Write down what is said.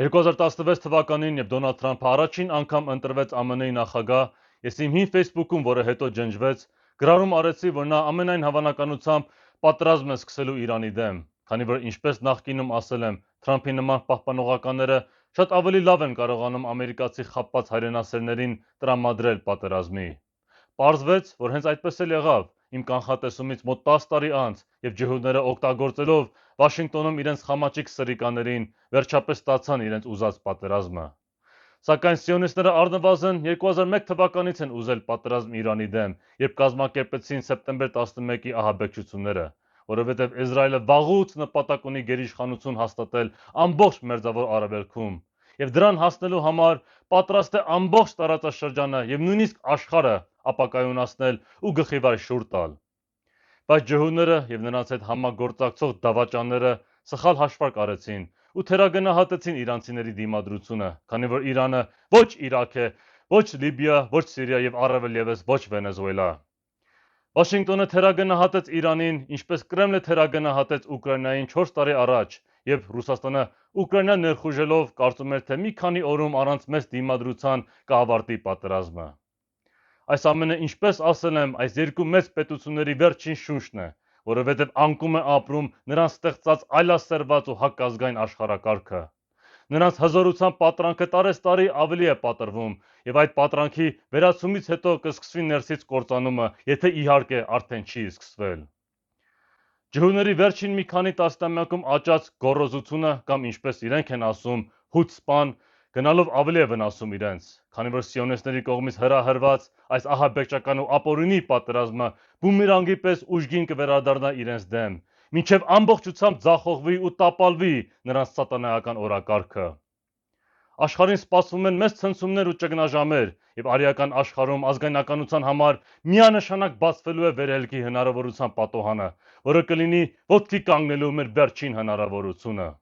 2016 թվականին, երբ Դոնալդ Թրամփը առաջին անգամ ընտրվեց ԱՄՆ-ի նախագահ, ես իմ հին Facebook-ում, որը հետո ջնջվեց, գրառում արեցի, որ նա ամենայն հավանականությամբ պատերազմ է սկսելու Իրանի դեմ, քանի որ ինչպես նախկինում ասել եմ, Թրամփի նման պահպանողականները շատ ավելի լավ են կարողանում ամերիկացի խաբված հայրենասերներին տրամադրել պատերազմի։ Պարզվեց, որ հենց այդպես էլ եղավ, իմ կանխատեսումից մոտ 10 տարի անց, եւ ջհուդները օգտագործելով Վաշինգտոնում իրենց խամաճիկ սրիկաներին, վերջապես ստացան իրենց ուզած պատերազմը։ Սակայն սիոնիստները առնվազն 2001 թվականից են ուզել պատերազմ Իրանի դեմ, երբ կազմակերպեցին սեպտեմբեր 11-ի ահաբեկչությունները, որովհետև Իսրայելը վաղուց նպատակ ունի գերիշխանություն հաստատել ամբողջ Մերձավոր Արևելքում, եւ դրան հասնելու համար պատրաստ է ամբողջ տարածաշրջանը եւ նույնիսկ աշխարհը ապակայունացնել ու գլխիվար շուռ տալ։ Բայց ջհուդները եւ նրանց հետ համագործակցող դավաճանները սխալ հաշվարկ արեցին ու թերագնահատեցին իրանցիների դիմադրությունը, քանի որ Իրանը ոչ Իրաք է, ոչ Լիբիա, ոչ Սիրիա եւ առավել եւս ոչ Վենեսուելա։ Վաշինգտոնը թերագնահատեց Իրանին, ինչպես Կրեմլը թերագնահատեց Ուկրաինային 4 տարի առաջ, երբ Ռուսաստանը Ուկրաինա ներխուժելով կարծում էր, թե մի քանի օրում առանց մեծ դիմադրության կավարտի պատերազմը։ Այս ամենը, ինչպես ասել եմ, այս երկու մեծ պետությունների վերջին շունչն է, որովհետև անկում է ապրում նրանց ստեղծած այլասերված ու հակազգային աշխարհակարգը։ Նրանց հզորության պատրանքը տարեստարի ավելի է պատրվում, եւ այդ պատրանքի վերացումից հետո կսկսվի ներսից կործանումը, եթե իհարկե արդեն չի սկսվել։ Ջհուդների վերջին մի քանի տասնամյակում աճած գոռոզությունը կամ ինչպես իրենք են ասում, հուցպան, գնալով ավելի է վնասում իրենց, քանի որ սիոնիստների կողմից հրահրված այս ահաբեկչական ու ապօրինի պատերազմը բումերանգի պես ուժգին կվերադառնա իրենց դեմ, մինչև ամբողջությամբ ձախողվի ու տապալվի նրանց սատանայական օրակարգը։ Աշխարհին սպասվում են մեծ ցնցումներ ու ճգնաժամեր, եւ արիական աշխարհում ազգայնականության համար միանշանակ բացվելու է վերելքի հնարավորության պատոհանը, որը կլինի ոտքի կանգնելու մեր վերջին հնարավորությունը։